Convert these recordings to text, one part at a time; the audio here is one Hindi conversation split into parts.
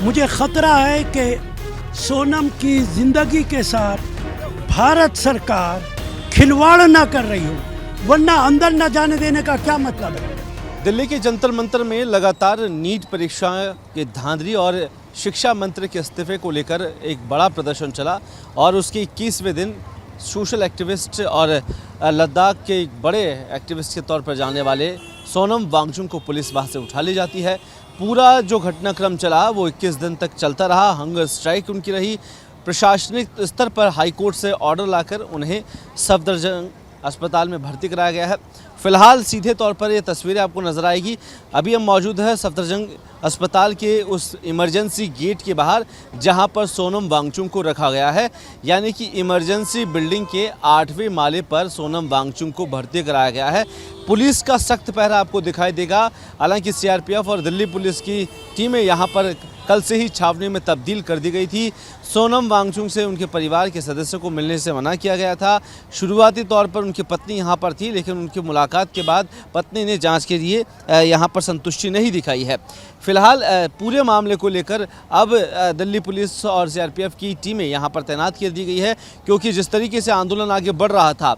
मुझे खतरा है कि सोनम की जिंदगी के साथ भारत सरकार खिलवाड़ ना कर रही हो, वरना अंदर न जाने देने का क्या मतलब है। दिल्ली के जंतर मंतर में लगातार नीट परीक्षा के धांधली और शिक्षा मंत्री के इस्तीफे को लेकर एक बड़ा प्रदर्शन चला और उसके 21वें दिन सोशल एक्टिविस्ट और लद्दाख के एक बड़े एक्टिविस्ट के तौर पर जाने वाले सोनम वांगचुक को पुलिस वहाँ से उठा ले जाती है। पूरा जो घटनाक्रम चला वो 21 दिन तक चलता रहा। हंगर स्ट्राइक उनकी रही। प्रशासनिक स्तर पर हाईकोर्ट से ऑर्डर लाकर उन्हें सफदरजंग अस्पताल में भर्ती कराया गया है। फिलहाल सीधे तौर पर ये तस्वीरें आपको नज़र आएगी। अभी हम मौजूद हैं सफदरजंग अस्पताल के उस इमरजेंसी गेट के बाहर जहां पर सोनम वांगचुक को रखा गया है, यानी कि इमरजेंसी बिल्डिंग के 8वें माले पर सोनम वांगचुक को भर्ती कराया गया है। पुलिस का सख्त पहरा आपको दिखाई देगा। हालांकि सीआरपीएफ और दिल्ली पुलिस की टीमें यहां पर कल से ही छावनी में तब्दील कर दी गई थी। सोनम वांगचुक से उनके परिवार के सदस्यों को मिलने से मना किया गया था। शुरुआती तौर पर उनकी पत्नी यहां पर थी, लेकिन उनकी मुलाकात के बाद पत्नी ने जांच के लिए यहां पर संतुष्टि नहीं दिखाई है। फिलहाल पूरे मामले को लेकर अब दिल्ली पुलिस और सीआरपीएफ की टीमें यहां पर तैनात कर दी गई है, क्योंकि जिस तरीके से आंदोलन आगे बढ़ रहा था,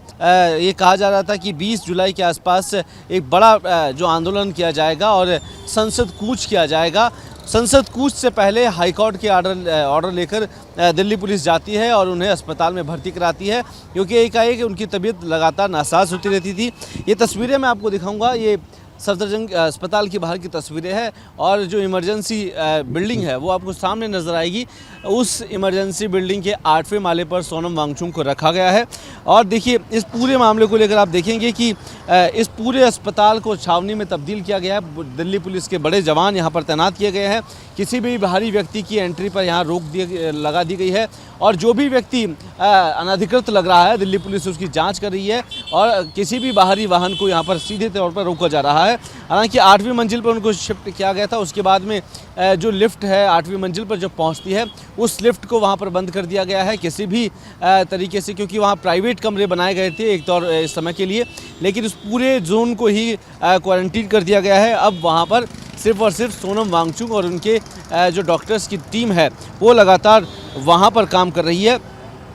ये कहा जा रहा था कि 20 जुलाई के आसपास एक बड़ा जो आंदोलन किया जाएगा और संसद कूच किया जाएगा। संसद कूच से पहले हाईकोर्ट के ऑर्डर लेकर दिल्ली पुलिस जाती है और उन्हें अस्पताल में भर्ती कराती है, क्योंकि एकाएक उनकी तबीयत लगातार नासाज होती रहती थी। ये तस्वीरें मैं आपको दिखाऊंगा, ये सफदरजंग अस्पताल की बाहर की तस्वीरें हैं और जो इमरजेंसी बिल्डिंग है वो आपको सामने नज़र आएगी। उस इमरजेंसी बिल्डिंग के 8वें माले पर सोनम वांगचुक को रखा गया है। और देखिए, इस पूरे मामले को लेकर आप देखेंगे कि इस पूरे अस्पताल को छावनी में तब्दील किया गया है। दिल्ली पुलिस के बड़े जवान यहाँ पर तैनात किए गए हैं। किसी भी बाहरी व्यक्ति की एंट्री पर यहाँ लगा दी गई है और जो भी व्यक्ति अनधिकृत लग रहा है, दिल्ली पुलिस उसकी जांच कर रही है और किसी भी बाहरी वाहन को यहाँ पर सीधे तौर पर रोका जा रहा है। हालांकि 8वीं मंजिल पर उनको शिफ्ट किया गया था। उसके बाद में जो लिफ्ट है 8वीं मंजिल पर जब पहुँचती है, उस लिफ्ट को वहाँ पर बंद कर दिया गया है किसी भी तरीके से, क्योंकि वहाँ प्राइवेट कमरे बनाए गए थे इस समय के लिए, लेकिन उस पूरे जोन को ही क्वारंटीन कर दिया गया है। अब वहाँ पर सिर्फ और सिर्फ सोनम वांगचुक और उनके जो डॉक्टर्स की टीम है वो लगातार वहाँ पर काम कर रही है।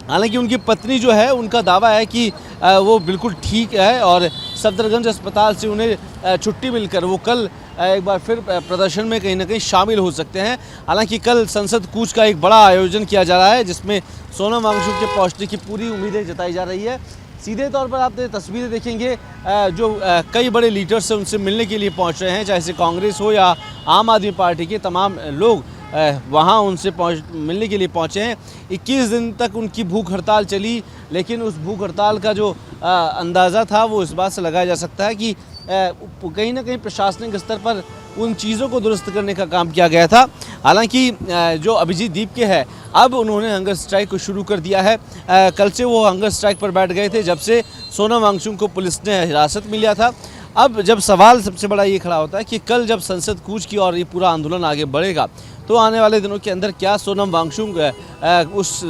हालांकि उनकी पत्नी जो है, उनका दावा है कि वो बिल्कुल ठीक है और सफदरजंग अस्पताल से उन्हें छुट्टी मिलकर वो कल एक बार फिर प्रदर्शन में कहीं ना कहीं शामिल हो सकते हैं। हालांकि कल संसद कूच का एक बड़ा आयोजन किया जा रहा है, जिसमें सोनम वांगचुक के पहुंचने की पूरी उम्मीदें जताई जा रही है। सीधे तौर पर आप तस्वीरें देखेंगे, जो कई बड़े लीडर्स से उनसे मिलने के लिए पहुंच रहे हैं, चाहे से कांग्रेस हो या आम आदमी पार्टी के तमाम लोग वहां उनसे मिलने के लिए पहुंचे हैं। 21 दिन तक उनकी भूख हड़ताल चली, लेकिन उस भूख हड़ताल का जो अंदाज़ा था वो इस बात से लगाया जा सकता है कि कहीं ना कहीं प्रशासनिक स्तर पर उन चीज़ों को दुरुस्त करने का काम किया गया था। हालांकि जो अभिजीत दीप के है, अब उन्होंने हंगर स्ट्राइक को शुरू कर दिया है। कल से वो हंगर स्ट्राइक पर बैठ गए थे जब से सोनम वांगचुक को पुलिस ने हिरासत में लिया था। अब जब सवाल सबसे बड़ा ये खड़ा होता है कि कल जब संसद कूच की और ये पूरा आंदोलन आगे बढ़ेगा, तो आने वाले दिनों के अंदर क्या सोनम वांगचुक उस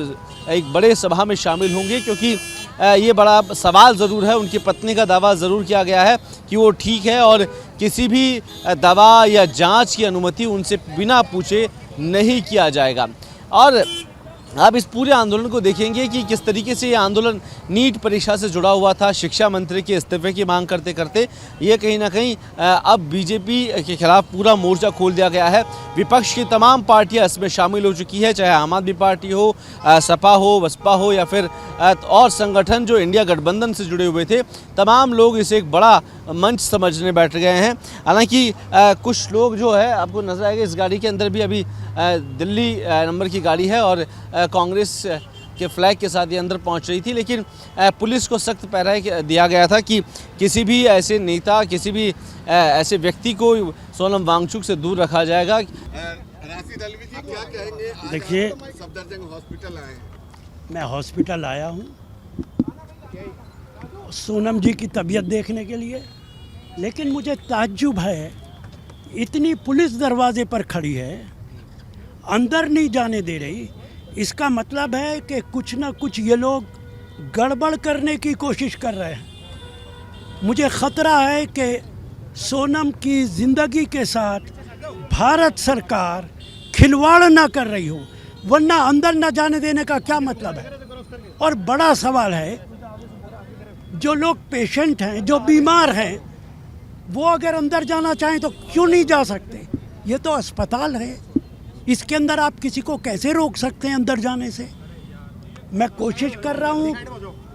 एक बड़े सभा में शामिल होंगे, क्योंकि ये बड़ा सवाल ज़रूर है। उनकी पत्नी का दावा ज़रूर किया गया है कि वो ठीक है और किसी भी दवा या जांच की अनुमति उनसे बिना पूछे नहीं किया जाएगा। और आप इस पूरे आंदोलन को देखेंगे कि किस तरीके से ये आंदोलन नीट परीक्षा से जुड़ा हुआ था। शिक्षा मंत्री के इस्तीफे की मांग करते करते ये कहीं ना कहीं अब बीजेपी के खिलाफ पूरा मोर्चा खोल दिया गया है। विपक्ष की तमाम पार्टियां इसमें शामिल हो चुकी है, चाहे आम आदमी पार्टी हो, सपा हो, बसपा हो या फिर और संगठन जो इंडिया गठबंधन से जुड़े हुए थे, तमाम लोग इसे एक बड़ा मंच समझने बैठ गए हैं। हालांकि कुछ लोग जो है, आपको नजर आएगा इस गाड़ी के अंदर भी अभी दिल्ली नंबर की गाड़ी है और कांग्रेस के फ्लैग के साथ ये अंदर पहुंच रही थी, लेकिन पुलिस को सख्त पहरा दिया गया था कि किसी भी ऐसे नेता, किसी भी ऐसे व्यक्ति को सोनम वांगचुक से दूर रखा जाएगा। राशिद अलवी जी, क्या कहेंगे? देखिए, सफदरजंग हॉस्पिटल आए हैं। मैं हॉस्पिटल आया हूँ सोनम जी की तबीयत देखने के लिए, लेकिन मुझे ताज्जुब है, इतनी पुलिस दरवाजे पर खड़ी है, अंदर नहीं जाने दे रही। इसका मतलब है कि कुछ ना कुछ ये लोग गड़बड़ करने की कोशिश कर रहे हैं। मुझे ख़तरा है कि सोनम की ज़िंदगी के साथ भारत सरकार खिलवाड़ ना कर रही हो, वरना अंदर ना जाने देने का क्या मतलब है। और बड़ा सवाल है, जो लोग पेशेंट हैं, जो बीमार हैं, वो अगर अंदर जाना चाहें तो क्यों नहीं जा सकते? ये तो अस्पताल है, इसके अंदर आप किसी को कैसे रोक सकते हैं अंदर जाने से? मैं कोशिश कर रहा हूँ,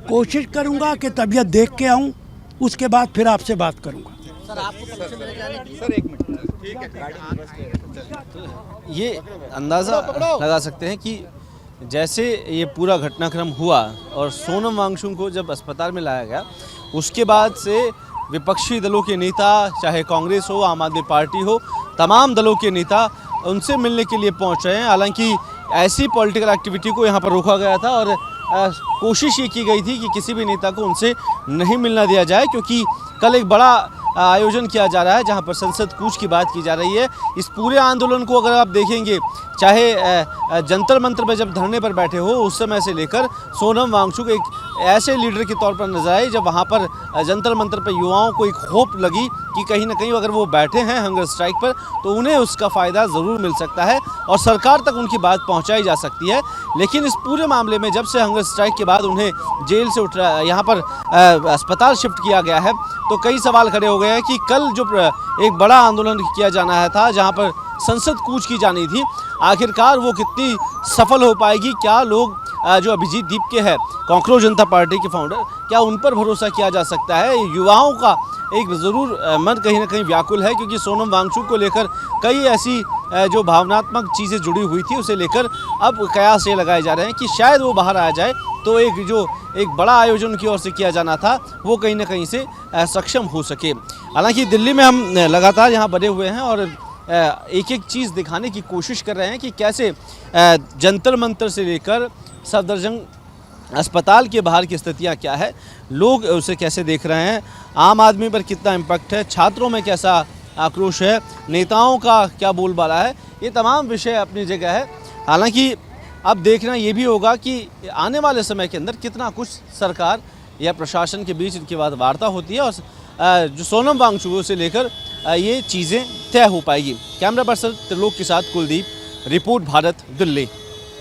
कोशिश करूँगा कि तबीयत देख के आऊँ, उसके बाद फिर आपसे बात करूँगा। ये अंदाज़ा लगा सकते हैं कि जैसे ये पूरा घटनाक्रम हुआ और सोनम वांगचुक को जब अस्पताल में लाया गया, उसके बाद से विपक्षी दलों के नेता, चाहे कांग्रेस हो, आम आदमी पार्टी हो, तमाम दलों के नेता उनसे मिलने के लिए पहुंच रहे हैं। हालांकि ऐसी पॉलिटिकल एक्टिविटी को यहाँ पर रोका गया था और कोशिश ये की गई थी कि किसी भी नेता को उनसे नहीं मिलना दिया जाए, क्योंकि कल एक बड़ा आयोजन किया जा रहा है जहां पर संसद कूच की बात की जा रही है। इस पूरे आंदोलन को अगर आप देखेंगे, चाहे जंतर मंतर में जब धरने पर बैठे हो, उस समय से लेकर सोनम वांगचुक एक ऐसे लीडर के तौर पर नजर आए जब वहां पर जंतर मंतर पर युवाओं को एक होप लगी कि कहीं ना कहीं अगर वो बैठे हैं हंगर स्ट्राइक पर तो उन्हें उसका फ़ायदा ज़रूर मिल सकता है और सरकार तक उनकी बात पहुँचाई जा सकती है। लेकिन इस पूरे मामले में जब से हंगर स्ट्राइक के बाद उन्हें जेल से यहाँ पर अस्पताल शिफ्ट किया गया है, तो कई सवाल खड़े हो गए हैं कि कल जो एक बड़ा आंदोलन किया जाना है था, जहां पर संसद कूच की जानी थी, आखिरकार वो कितनी सफल हो पाएगी? क्या लोग जो अभिजीत दीप के हैं, कॉकरोच जनता पार्टी के फाउंडर, क्या उन पर भरोसा किया जा सकता है? युवाओं का एक ज़रूर मन कहीं ना कहीं व्याकुल है, क्योंकि सोनम वांगचुक को लेकर कई ऐसी जो भावनात्मक चीज़ें जुड़ी हुई थी, उसे लेकर अब कयास ये लगाए जा रहे हैं कि शायद वो बाहर आ जाए तो एक बड़ा आयोजन की ओर से किया जाना था, वो कहीं ना कहीं से सक्षम हो सके। हालांकि दिल्ली में हम लगातार यहाँ बने हुए हैं और एक एक चीज़ दिखाने की कोशिश कर रहे हैं कि कैसे जंतर मंतर से लेकर सफदरजंग अस्पताल के बाहर की स्थितियाँ क्या है, लोग उसे कैसे देख रहे हैं, आम आदमी पर कितना इम्पैक्ट है, छात्रों में कैसा आक्रोश है, नेताओं का क्या बोलबाला है, ये तमाम विषय अपनी जगह है। हालांकि अब देखना ये भी होगा कि आने वाले समय के अंदर कितना कुछ सरकार या प्रशासन के बीच इनके बाद वार्ता होती है और जो सोनम वांगचुक से लेकर ये चीज़ें तय हो पाएगी। कैमरा पर्सन त्रिलोक के साथ कुलदीप, रिपोर्ट भारत, दिल्ली।